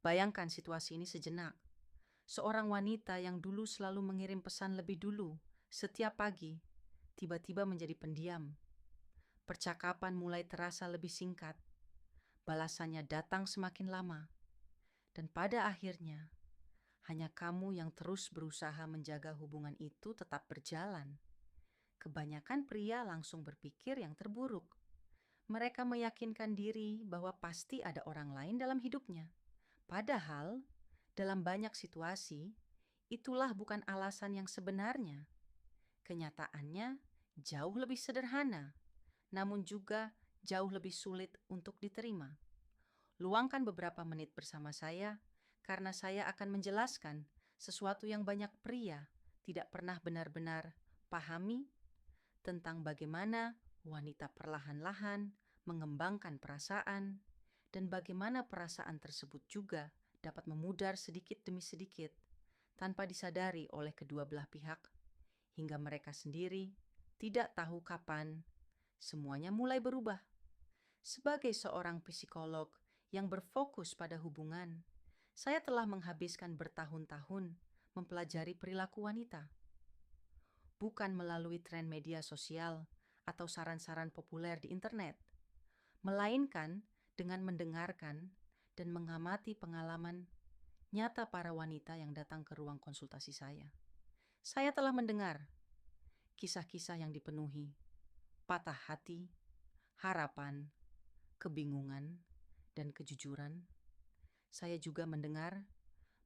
Bayangkan situasi ini sejenak. Seorang wanita yang dulu selalu mengirim pesan lebih dulu, setiap pagi, tiba-tiba menjadi pendiam. Percakapan mulai terasa lebih singkat. Balasannya datang semakin lama. Dan pada akhirnya, hanya kamu yang terus berusaha menjaga hubungan itu tetap berjalan. Kebanyakan pria langsung berpikir yang terburuk. Mereka meyakinkan diri bahwa pasti ada orang lain dalam hidupnya. Padahal, dalam banyak situasi, itulah bukan alasan yang sebenarnya. Kenyataannya jauh lebih sederhana, namun juga jauh lebih sulit untuk diterima. Luangkan beberapa menit bersama saya, karena saya akan menjelaskan sesuatu yang banyak pria tidak pernah benar-benar pahami tentang bagaimana wanita perlahan-lahan mengembangkan perasaan dan bagaimana perasaan tersebut juga dapat memudar sedikit demi sedikit tanpa disadari oleh kedua belah pihak hingga mereka sendiri tidak tahu kapan semuanya mulai berubah. Sebagai seorang psikolog yang berfokus pada hubungan, saya telah menghabiskan bertahun-tahun mempelajari perilaku wanita. Bukan melalui tren media sosial atau saran-saran populer di internet, melainkan dengan mendengarkan dan mengamati pengalaman nyata para wanita yang datang ke ruang konsultasi saya. Saya telah mendengar kisah-kisah yang dipenuhi patah hati, harapan, kebingungan, dan kejujuran. Saya juga mendengar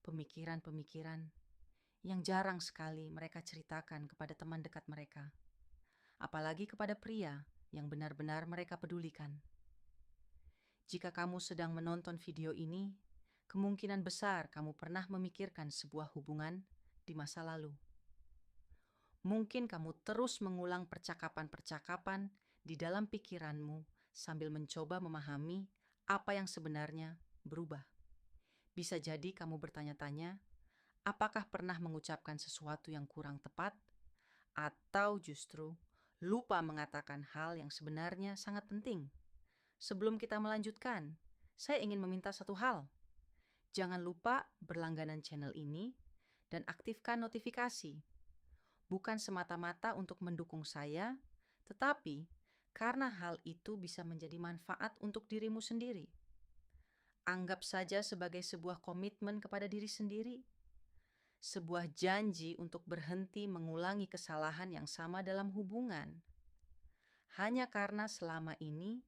pemikiran-pemikiran yang jarang sekali mereka ceritakan kepada teman dekat mereka, apalagi kepada pria yang benar-benar mereka pedulikan. Jika kamu sedang menonton video ini, kemungkinan besar kamu pernah memikirkan sebuah hubungan di masa lalu. Mungkin kamu terus mengulang percakapan-percakapan di dalam pikiranmu sambil mencoba memahami apa yang sebenarnya berubah. Bisa jadi kamu bertanya-tanya, apakah pernah mengucapkan sesuatu yang kurang tepat? Atau justru lupa mengatakan hal yang sebenarnya sangat penting? Sebelum kita melanjutkan, saya ingin meminta satu hal. Jangan lupa berlangganan channel ini dan aktifkan notifikasi. Bukan semata-mata untuk mendukung saya, tetapi karena hal itu bisa menjadi manfaat untuk dirimu sendiri. Anggap saja sebagai sebuah komitmen kepada diri sendiri, sebuah janji untuk berhenti mengulangi kesalahan yang sama dalam hubungan. Hanya karena selama ini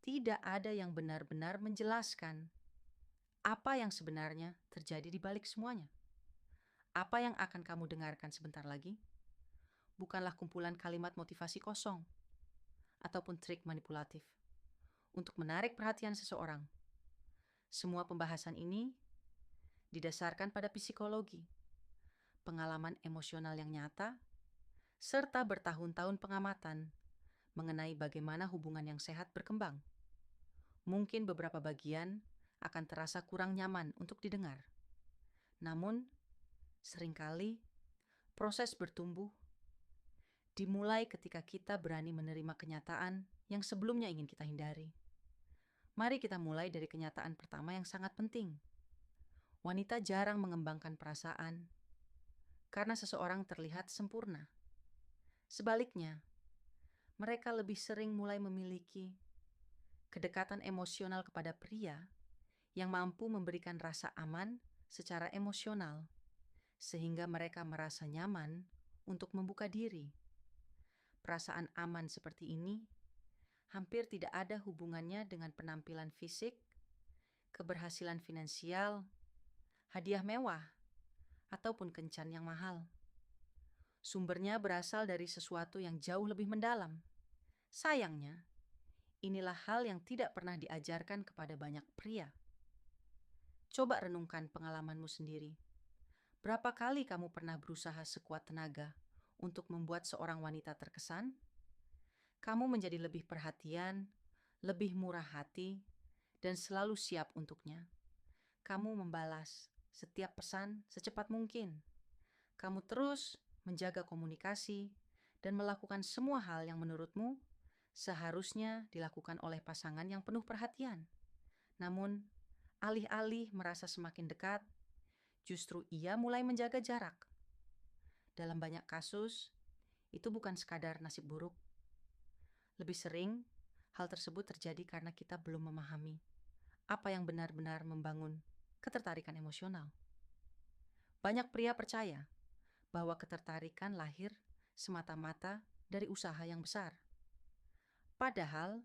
tidak ada yang benar-benar menjelaskan apa yang sebenarnya terjadi di balik semuanya. Apa yang akan kamu dengarkan sebentar lagi bukanlah kumpulan kalimat motivasi kosong ataupun trik manipulatif untuk menarik perhatian seseorang. Semua pembahasan ini didasarkan pada psikologi, pengalaman emosional yang nyata, serta bertahun-tahun pengamatan mengenai bagaimana hubungan yang sehat berkembang. Mungkin beberapa bagian akan terasa kurang nyaman untuk didengar. Namun, seringkali proses bertumbuh dimulai ketika kita berani menerima kenyataan yang sebelumnya ingin kita hindari. Mari kita mulai dari kenyataan pertama yang sangat penting. Wanita jarang mengembangkan perasaan karena seseorang terlihat sempurna. Sebaliknya, mereka lebih sering mulai memiliki kedekatan emosional kepada pria yang mampu memberikan rasa aman secara emosional, sehingga mereka merasa nyaman untuk membuka diri. Perasaan aman seperti ini hampir tidak ada hubungannya dengan penampilan fisik, keberhasilan finansial, hadiah mewah, ataupun kencan yang mahal. Sumbernya berasal dari sesuatu yang jauh lebih mendalam. Sayangnya, inilah hal yang tidak pernah diajarkan kepada banyak pria. Coba renungkan pengalamanmu sendiri. Berapa kali kamu pernah berusaha sekuat tenaga untuk membuat seorang wanita terkesan? Kamu menjadi lebih perhatian, lebih murah hati, dan selalu siap untuknya. Kamu membalas setiap pesan secepat mungkin. Kamu terus menjaga komunikasi dan melakukan semua hal yang menurutmu seharusnya dilakukan oleh pasangan yang penuh perhatian. Namun, Alih-alih merasa semakin dekat, justru ia mulai menjaga jarak. Dalam banyak kasus, itu bukan sekadar nasib buruk. Lebih sering, hal tersebut terjadi karena kita belum memahami apa yang benar-benar membangun ketertarikan emosional. Banyak pria percaya bahwa ketertarikan lahir semata-mata dari usaha yang besar. Padahal,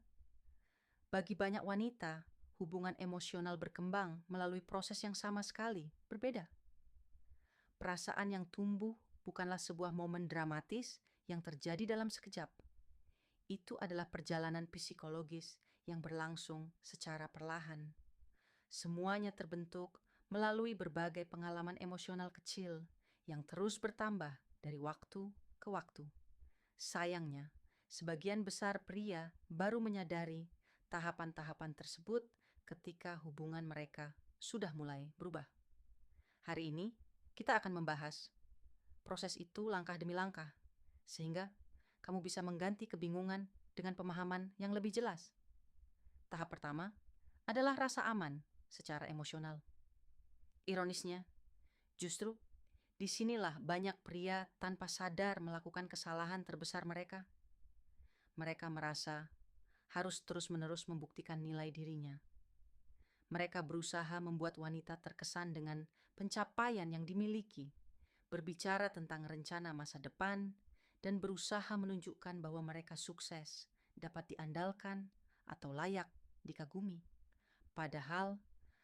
bagi banyak wanita, hubungan emosional berkembang melalui proses yang sama sekali berbeda. Perasaan yang tumbuh bukanlah sebuah momen dramatis yang terjadi dalam sekejap. Itu adalah perjalanan psikologis yang berlangsung secara perlahan. Semuanya terbentuk melalui berbagai pengalaman emosional kecil yang terus bertambah dari waktu ke waktu. Sayangnya, sebagian besar pria baru menyadari tahapan-tahapan tersebut ketika hubungan mereka sudah mulai berubah. Hari ini, kita akan membahas proses itu langkah demi langkah, sehingga kamu bisa mengganti kebingungan dengan pemahaman yang lebih jelas. Tahap pertama adalah rasa aman secara emosional. Ironisnya, justru disinilah banyak pria tanpa sadar melakukan kesalahan terbesar mereka. Mereka merasa harus terus-menerus membuktikan nilai dirinya. Mereka berusaha membuat wanita terkesan dengan pencapaian yang dimiliki, berbicara tentang rencana masa depan, dan berusaha menunjukkan bahwa mereka sukses, dapat diandalkan, atau layak dikagumi. Padahal,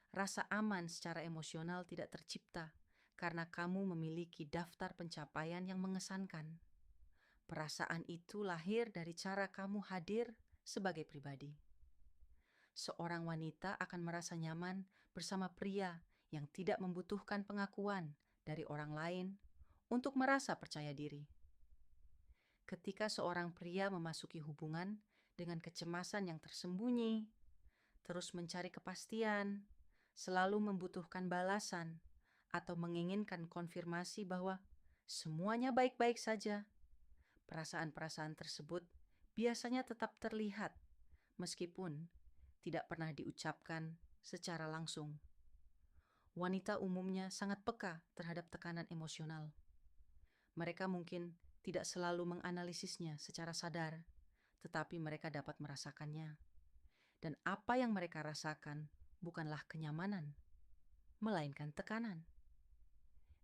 rasa aman secara emosional tidak tercipta karena kamu memiliki daftar pencapaian yang mengesankan. Perasaan itu lahir dari cara kamu hadir sebagai pribadi. Seorang wanita akan merasa nyaman bersama pria yang tidak membutuhkan pengakuan dari orang lain untuk merasa percaya diri. Ketika seorang pria memasuki hubungan dengan kecemasan yang tersembunyi, terus mencari kepastian, selalu membutuhkan balasan, atau menginginkan konfirmasi bahwa semuanya baik-baik saja, perasaan-perasaan tersebut biasanya tetap terlihat meskipun tidak pernah diucapkan secara langsung. Wanita umumnya sangat peka terhadap tekanan emosional. Mereka mungkin tidak selalu menganalisisnya secara sadar, tetapi mereka dapat merasakannya. Dan apa yang mereka rasakan bukanlah kenyamanan, melainkan tekanan.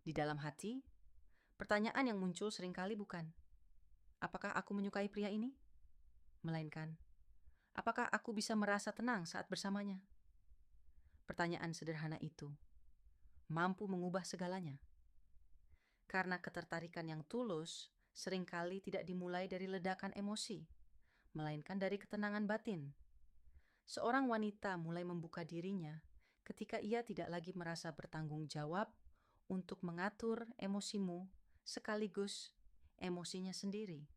Di dalam hati, pertanyaan yang muncul seringkali bukan, apakah aku menyukai pria ini? Melainkan, apakah aku bisa merasa tenang saat bersamanya? Pertanyaan sederhana itu mampu mengubah segalanya. Karena ketertarikan yang tulus seringkali tidak dimulai dari ledakan emosi, melainkan dari ketenangan batin. Seorang wanita mulai membuka dirinya ketika ia tidak lagi merasa bertanggung jawab untuk mengatur emosimu sekaligus emosinya sendiri.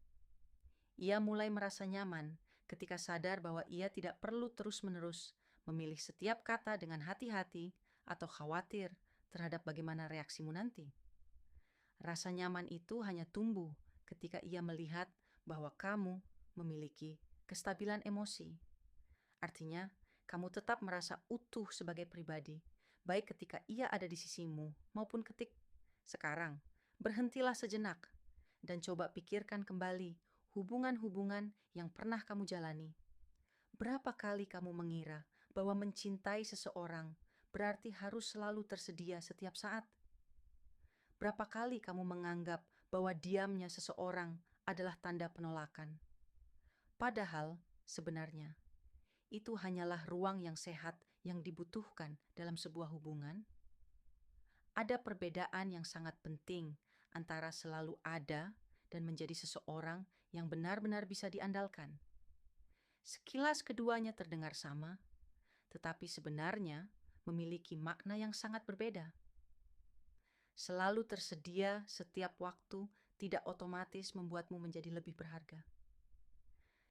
Ia mulai merasa nyaman ketika sadar bahwa ia tidak perlu terus-menerus memilih setiap kata dengan hati-hati atau khawatir terhadap bagaimana reaksimu nanti. Rasa nyaman itu hanya tumbuh ketika ia melihat bahwa kamu memiliki kestabilan emosi. Artinya, kamu tetap merasa utuh sebagai pribadi, baik ketika ia ada di sisimu maupun sekarang. Berhentilah sejenak dan coba pikirkan kembali hubungan-hubungan yang pernah kamu jalani. Berapa kali kamu mengira bahwa mencintai seseorang berarti harus selalu tersedia setiap saat? Berapa kali kamu menganggap bahwa diamnya seseorang adalah tanda penolakan? Padahal, sebenarnya, itu hanyalah ruang yang sehat yang dibutuhkan dalam sebuah hubungan. Ada perbedaan yang sangat penting antara selalu ada dan menjadi seseorang yang benar-benar bisa diandalkan. Sekilas keduanya terdengar sama, tetapi sebenarnya memiliki makna yang sangat berbeda. Selalu tersedia setiap waktu tidak otomatis membuatmu menjadi lebih berharga.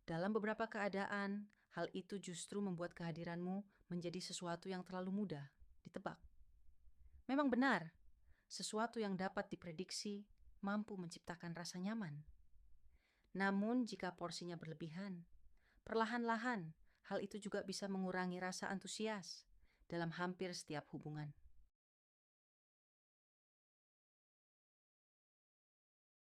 Dalam beberapa keadaan, hal itu justru membuat kehadiranmu menjadi sesuatu yang terlalu mudah ditebak. Memang benar, sesuatu yang dapat diprediksi mampu menciptakan rasa nyaman. Namun jika porsinya berlebihan, perlahan-lahan hal itu juga bisa mengurangi rasa antusias dalam hampir setiap hubungan.